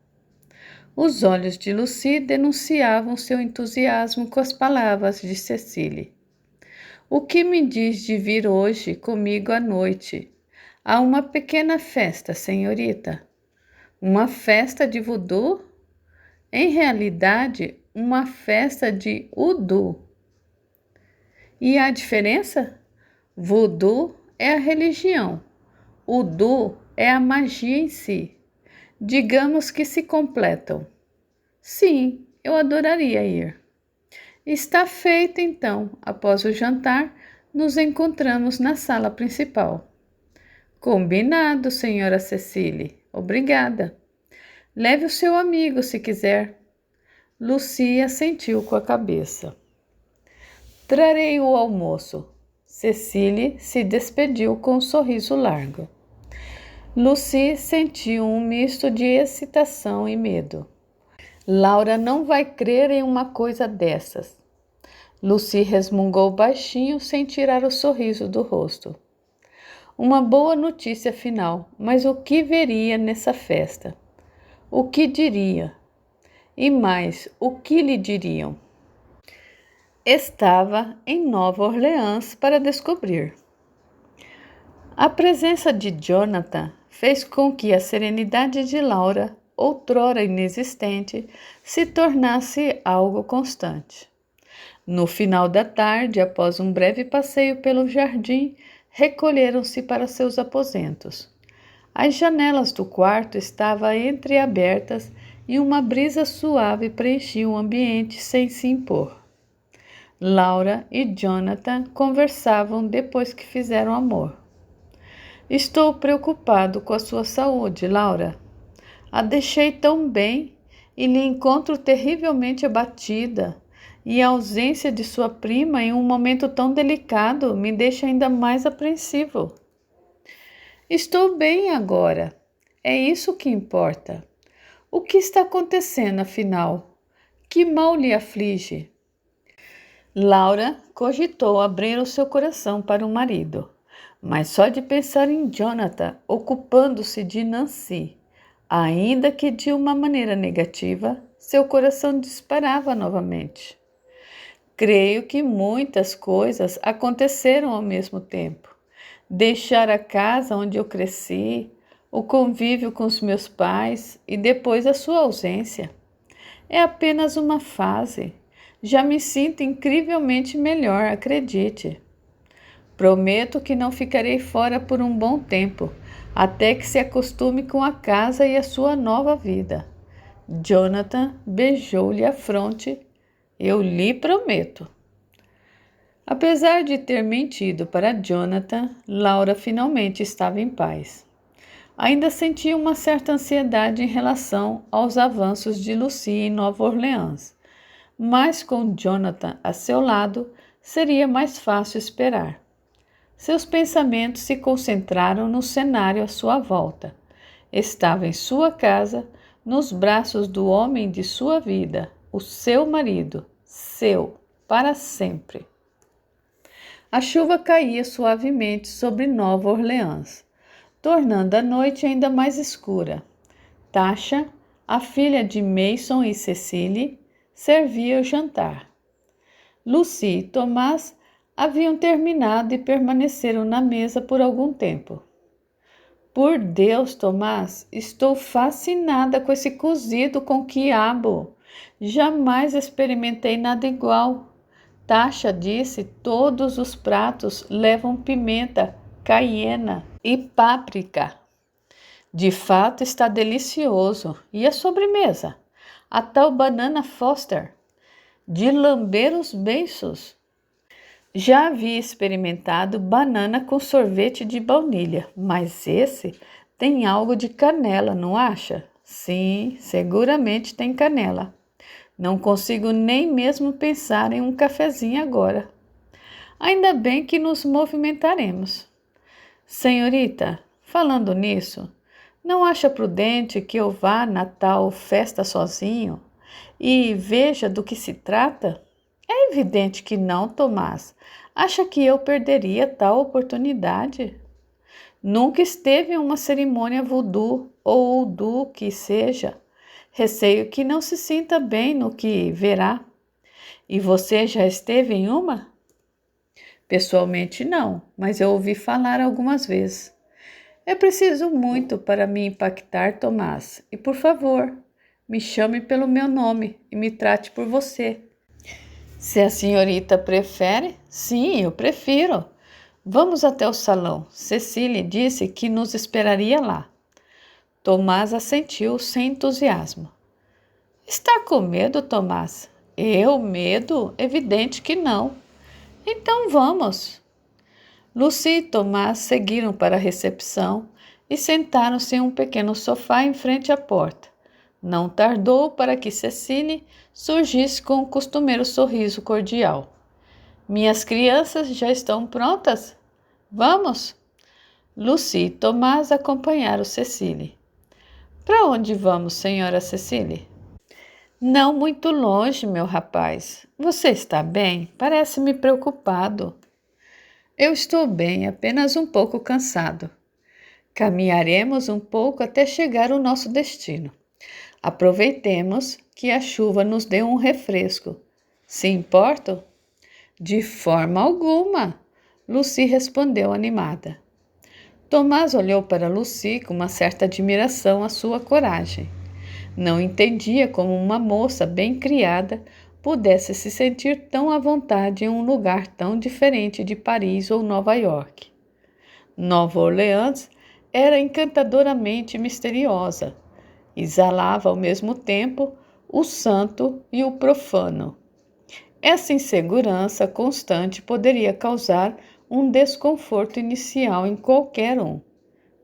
Os olhos de Lucy denunciavam seu entusiasmo com as palavras de Cecily. O que me diz de vir hoje comigo à noite? Há uma pequena festa, senhorita. Uma festa de voodoo? Em realidade, uma festa de udu. E a diferença? Voodoo é a religião. Udu é a magia em si. Digamos que se completam. Sim, eu adoraria ir. Está feito então. Após o jantar, nos encontramos na sala principal. Combinado, senhora Cecily. Obrigada. Leve o seu amigo se quiser. Lucia assentiu com a cabeça. Trarei o almoço. Cecily se despediu com um sorriso largo. Lucy sentiu um misto de excitação e medo. Laura não vai crer em uma coisa dessas. Lucy resmungou baixinho sem tirar o sorriso do rosto. Uma boa notícia afinal, mas o que veria nessa festa? O que diria? E mais, o que lhe diriam? Estava em Nova Orleans para descobrir. A presença de Jonathan fez com que a serenidade de Laura, outrora inexistente, se tornasse algo constante. No final da tarde, após um breve passeio pelo jardim, recolheram-se para seus aposentos. As janelas do quarto estavam entreabertas e uma brisa suave preenchia o ambiente sem se impor. Laura e Jonathan conversavam depois que fizeram amor. Estou preocupado com a sua saúde, Laura. A deixei tão bem e lhe encontro terrivelmente abatida. E a ausência de sua prima em um momento tão delicado me deixa ainda mais apreensivo. Estou bem agora. É isso que importa. O que está acontecendo, afinal? Que mal lhe aflige? Laura cogitou abrir o seu coração para o marido, mas só de pensar em Jonathan ocupando-se de Nancy, ainda que de uma maneira negativa, seu coração disparava novamente. Creio que muitas coisas aconteceram ao mesmo tempo. Deixar a casa onde eu cresci, o convívio com os meus pais e depois a sua ausência. É apenas uma fase. Já me sinto incrivelmente melhor, acredite. Prometo que não ficarei fora por um bom tempo, até que se acostume com a casa e a sua nova vida. Jonathan beijou-lhe a fronte. Eu lhe prometo. Apesar de ter mentido para Jonathan, Laura finalmente estava em paz. Ainda sentia uma certa ansiedade em relação aos avanços de Lucy em Nova Orleans, mas com Jonathan a seu lado, seria mais fácil esperar. Seus pensamentos se concentraram no cenário à sua volta. Estava em sua casa, nos braços do homem de sua vida, o seu marido, seu, para sempre. A chuva caía suavemente sobre Nova Orleans, tornando a noite ainda mais escura. Tasha, a filha de Mason e Cecily, servia o jantar. Lucy e Tomás haviam terminado e permaneceram na mesa por algum tempo. Por Deus, Tomás, estou fascinada com esse cozido com quiabo. Jamais experimentei nada igual. Tasha disse: todos os pratos levam pimenta, caiena e páprica. De fato, está delicioso. E a sobremesa? A tal banana Foster, de lamber os beiços. Já havia experimentado banana com sorvete de baunilha, mas esse tem algo de canela, não acha? Sim, seguramente tem canela. Não consigo nem mesmo pensar em um cafezinho agora. Ainda bem que nos movimentaremos. Senhorita, falando nisso, não acha prudente que eu vá na tal festa sozinho e veja do que se trata? É evidente que não, Tomás. Acha que eu perderia tal oportunidade? Nunca esteve em uma cerimônia voodoo ou do que seja. Receio que não se sinta bem no que verá. E você já esteve em uma? Pessoalmente não, mas eu ouvi falar algumas vezes. É preciso muito para me impactar, Tomás. E por favor, me chame pelo meu nome e me trate por você. Se a senhorita prefere, sim, eu prefiro. Vamos até o salão. Cecily disse que nos esperaria lá. Tomás assentiu sem entusiasmo. Está com medo, Tomás? Eu, medo? Evidente que não. Então vamos. Lucy e Tomás seguiram para a recepção e sentaram-se em um pequeno sofá em frente à porta. Não tardou para que Cecily surgisse com o costumeiro sorriso cordial. Minhas crianças já estão prontas? Vamos? Lucy e Tomás acompanharam Cecily. Para onde vamos, senhora Cecily? Não muito longe, meu rapaz. Você está bem? Parece-me preocupado. Eu estou bem, apenas um pouco cansado. Caminharemos um pouco até chegar ao nosso destino. Aproveitemos que a chuva nos deu um refresco. Se importam? De forma alguma, Lucy respondeu animada. Tomás olhou para Lucy com uma certa admiração à sua coragem. Não entendia como uma moça bem criada pudesse se sentir tão à vontade em um lugar tão diferente de Paris ou Nova York. Nova Orleans era encantadoramente misteriosa. Exalava ao mesmo tempo o santo e o profano. Essa insegurança constante poderia causar um desconforto inicial em qualquer um,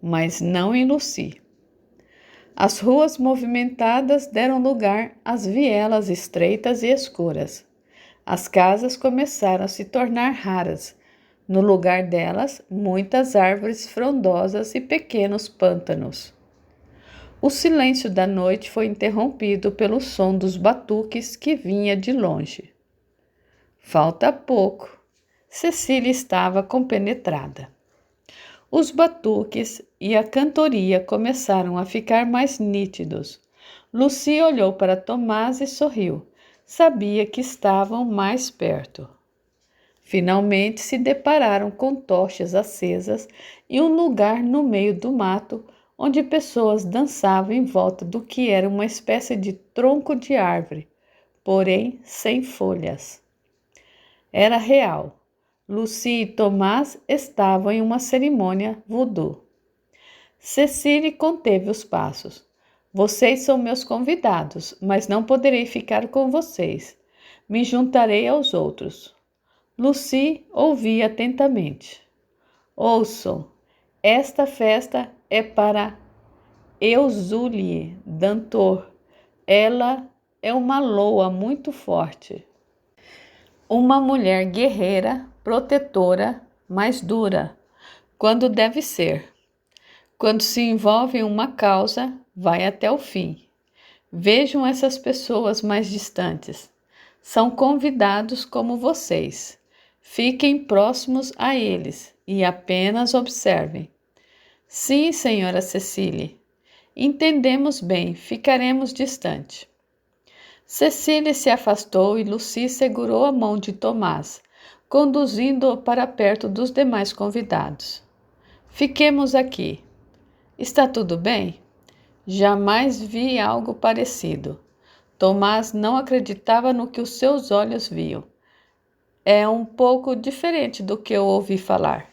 mas não em Lucy. As ruas movimentadas deram lugar às vielas estreitas e escuras. As casas começaram a se tornar raras. No lugar delas, muitas árvores frondosas e pequenos pântanos. O silêncio da noite foi interrompido pelo som dos batuques que vinha de longe. Falta pouco. Cecily estava compenetrada. Os batuques e a cantoria começaram a ficar mais nítidos. Lucy olhou para Tomás e sorriu. Sabia que estavam mais perto. Finalmente se depararam com tochas acesas e um lugar no meio do mato onde pessoas dançavam em volta do que era uma espécie de tronco de árvore, porém sem folhas. Era real. Lucy e Tomás estavam em uma cerimônia voodoo. Cecília conteve os passos. Vocês são meus convidados, mas não poderei ficar com vocês. Me juntarei aos outros. Lucy ouvia atentamente. Ouçam, esta festa é para Eusúlie Dantor. Ela é uma loa muito forte. Uma mulher guerreira, protetora, mas dura, quando deve ser. Quando se envolve em uma causa, vai até o fim. Vejam essas pessoas mais distantes. São convidados como vocês. Fiquem próximos a eles e apenas observem. Sim, senhora Cecília. Entendemos bem, ficaremos distante. Cecília se afastou e Lucy segurou a mão de Tomás, conduzindo-o para perto dos demais convidados. Fiquemos aqui. Está tudo bem? Jamais vi algo parecido. Tomás não acreditava no que os seus olhos viam. É um pouco diferente do que eu ouvi falar.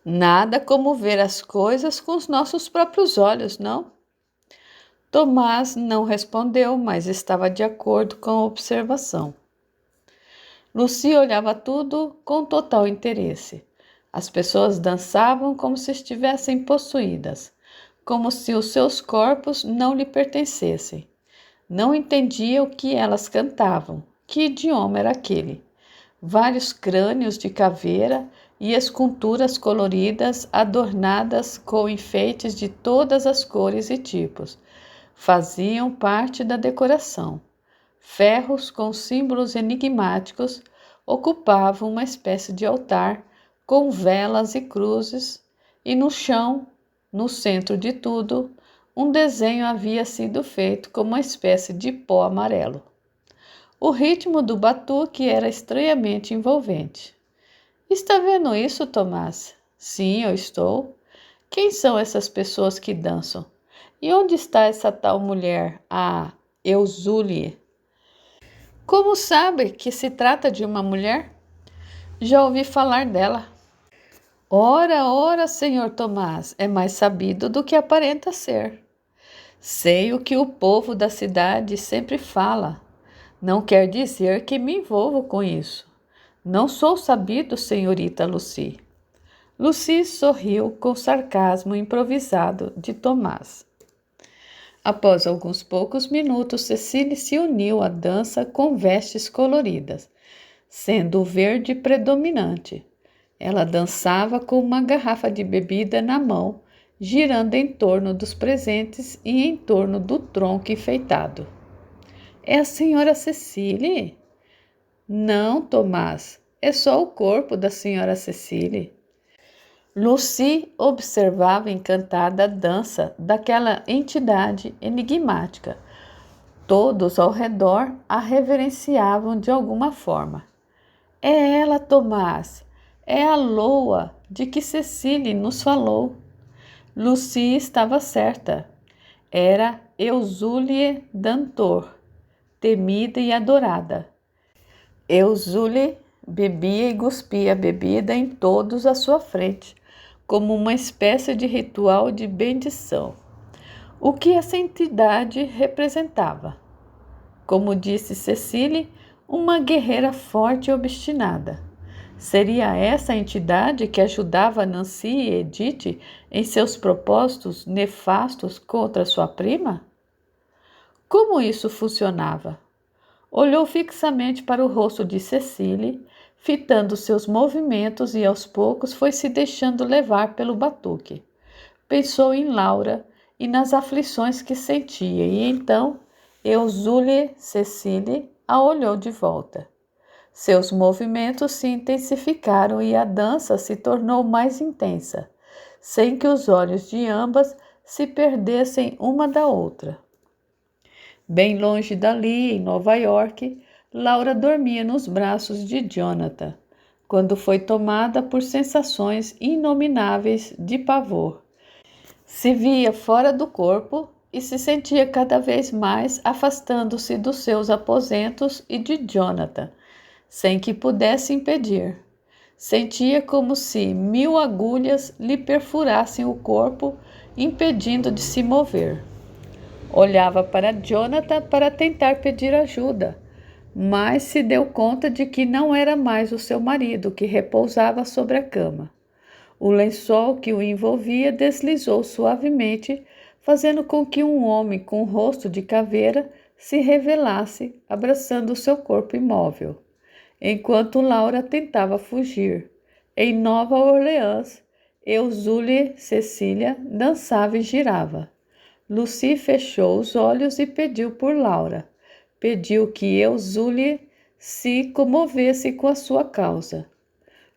Nada como ver as coisas com os nossos próprios olhos, não? Tomás não respondeu, mas estava de acordo com a observação. Lucy olhava tudo com total interesse. As pessoas dançavam como se estivessem possuídas, como se os seus corpos não lhe pertencessem. Não entendia o que elas cantavam, que idioma era aquele. Vários crânios de caveira e esculturas coloridas adornadas com enfeites de todas as cores e tipos faziam parte da decoração. Ferros com símbolos enigmáticos ocupavam uma espécie de altar com velas e cruzes, e no chão, no centro de tudo, um desenho havia sido feito com uma espécie de pó amarelo. O ritmo do batuque era estranhamente envolvente. Está vendo isso, Tomás? Sim, eu estou. Quem são essas pessoas que dançam? E onde está essa tal mulher, a Eusúlie? Como sabe que se trata de uma mulher? Já ouvi falar dela. Ora, ora, senhor Tomás, é mais sabido do que aparenta ser. Sei o que o povo da cidade sempre fala. Não quer dizer que me envolvo com isso. Não sou sabido, senhorita Lucy. Lucy sorriu com sarcasmo improvisado de Tomás. Após alguns poucos minutos, Cecília se uniu à dança com vestes coloridas, sendo o verde predominante. Ela dançava com uma garrafa de bebida na mão, girando em torno dos presentes e em torno do tronco enfeitado. É a senhora Cecília? Não, Tomás, é só o corpo da senhora Cecília. Lucy observava encantada a dança daquela entidade enigmática. Todos ao redor a reverenciavam de alguma forma. É ela, Tomás, é a loa de que Cecília nos falou. Lucy estava certa. Era Eusúlie Dantor, temida e adorada. Eusúlie bebia e cuspia a bebida em todos à sua frente, como uma espécie de ritual de bendição. O que essa entidade representava? Como disse Cecília, uma guerreira forte e obstinada. Seria essa a entidade que ajudava Nancy e Edith em seus propósitos nefastos contra sua prima? Como isso funcionava? Olhou fixamente para o rosto de Cecília, fitando seus movimentos e aos poucos foi se deixando levar pelo batuque. Pensou em Laura e nas aflições que sentia e então Eusúlie Cecília a olhou de volta. Seus movimentos se intensificaram e a dança se tornou mais intensa, sem que os olhos de ambas se perdessem uma da outra. Bem longe dali, em Nova York, Laura dormia nos braços de Jonathan, quando foi tomada por sensações inomináveis de pavor, Se via fora do corpo e se sentia cada vez mais afastando-se dos seus aposentos e de Jonathan, sem que pudesse impedir. Sentia como se 1000 agulhas lhe perfurassem o corpo, impedindo de se mover. Olhava para Jonathan para tentar pedir ajuda, mas se deu conta de que não era mais o seu marido que repousava sobre a cama. O lençol que o envolvia deslizou suavemente, fazendo com que um homem com o rosto de caveira se revelasse, abraçando seu corpo imóvel. Enquanto Laura tentava fugir, em Nova Orleans, Eusúlie Cecília dançava e girava. Lucy fechou os olhos e pediu por Laura. Pediu que Eusúlie se comovesse com a sua causa.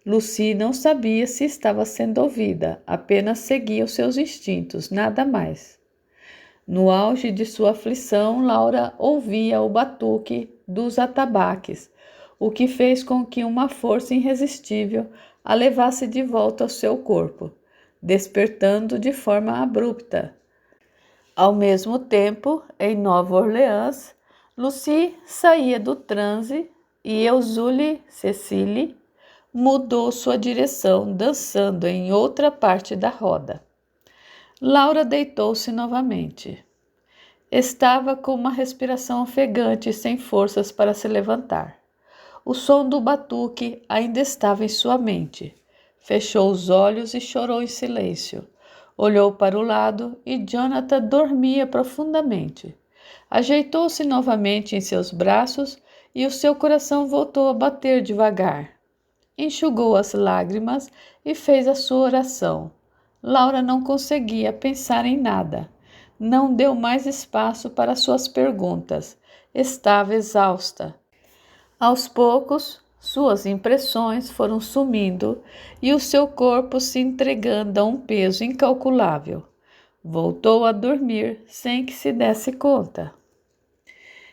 Lucy não sabia se estava sendo ouvida, apenas seguia os seus instintos, nada mais. No auge de sua aflição, Laura ouvia o batuque dos atabaques, o que fez com que uma força irresistível a levasse de volta ao seu corpo, despertando de forma abrupta. Ao mesmo tempo, em Nova Orleans, Lucy saía do transe e Eusúlie Cecília mudou sua direção, dançando em outra parte da roda. Laura deitou-se novamente. Estava com uma respiração ofegante e sem forças para se levantar. O som do batuque ainda estava em sua mente. Fechou os olhos e chorou em silêncio. Olhou para o lado e Jonathan dormia profundamente. Ajeitou-se novamente em seus braços e o seu coração voltou a bater devagar. Enxugou as lágrimas e fez a sua oração. Laura não conseguia pensar em nada. Não deu mais espaço para suas perguntas. Estava exausta. Aos poucos, suas impressões foram sumindo e o seu corpo se entregando a um peso incalculável. Voltou a dormir sem que se desse conta.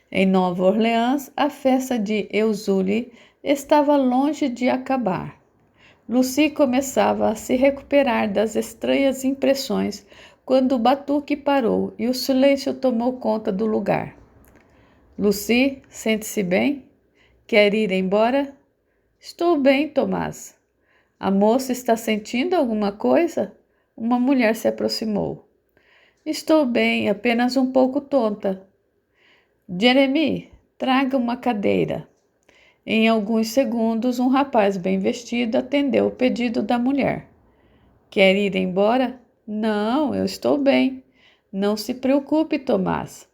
Em Nova Orleans, a festa de Eusúlie estava longe de acabar. Lucy começava a se recuperar das estranhas impressões quando o batuque parou e o silêncio tomou conta do lugar. Lucy, sente-se bem? Quer ir embora? Estou bem, Tomás. A moça está sentindo alguma coisa? Uma mulher se aproximou. Estou bem, apenas um pouco tonta. Jeremy, traga uma cadeira. Em alguns segundos, um rapaz bem vestido atendeu o pedido da mulher. Quer ir embora? Não, eu estou bem. Não se preocupe, Tomás.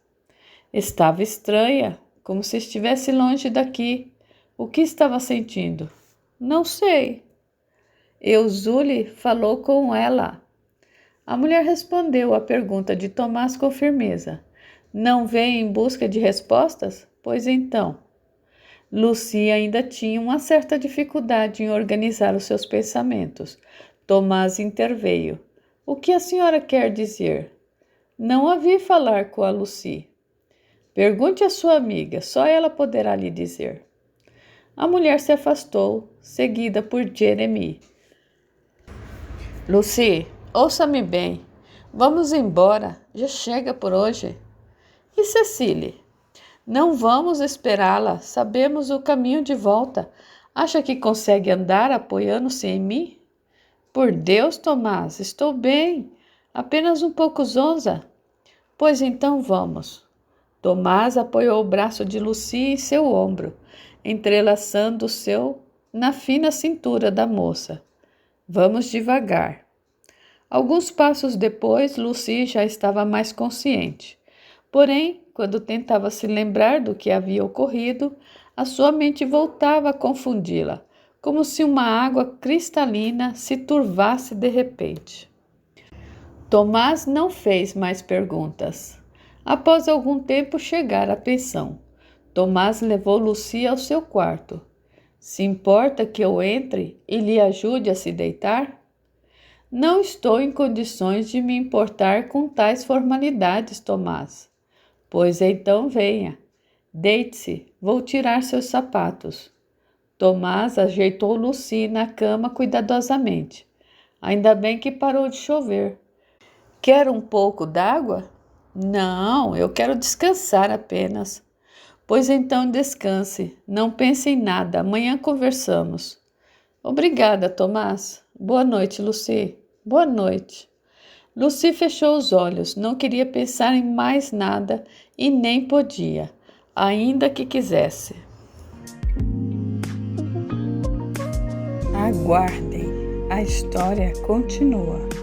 Estava estranha, como se estivesse longe daqui. O que estava sentindo? Não sei. Eusúlie falou com ela. A mulher respondeu à pergunta de Tomás com firmeza. Não veio em busca de respostas? Pois então. Lucy ainda tinha uma certa dificuldade em organizar os seus pensamentos. Tomás interveio. O que a senhora quer dizer? Não a vi falar com a Lucy. Pergunte à sua amiga, só ela poderá lhe dizer. A mulher se afastou, seguida por Jeremy. Lucy, ouça-me bem. Vamos embora, já chega por hoje. E Cecília? Não vamos esperá-la, sabemos o caminho de volta. Acha que consegue andar apoiando-se em mim? Por Deus, Tomás, estou bem, apenas um pouco zonza. Pois então vamos. Tomás apoiou o braço de Lucy em seu ombro, entrelaçando o seu na fina cintura da moça. Vamos devagar. Alguns passos depois, Lucy já estava mais consciente. Porém, quando tentava se lembrar do que havia ocorrido, a sua mente voltava a confundi-la, como se uma água cristalina se turvasse de repente. Tomás não fez mais perguntas. Após algum tempo chegar à pensão, Tomás levou Lucy ao seu quarto. Se importa que eu entre e lhe ajude a se deitar? Não estou em condições de me importar com tais formalidades, Tomás. Pois então venha. Deite-se, vou tirar seus sapatos. Tomás ajeitou Lucy na cama cuidadosamente. Ainda bem que parou de chover. Quer um pouco d'água? Não, eu quero descansar apenas. Pois então descanse, não pense em nada, amanhã conversamos. Obrigada, Tomás. Boa noite, Lucy. Boa noite. Lucy fechou os olhos, não queria pensar em mais nada e nem podia, ainda que quisesse. Aguardem, a história continua.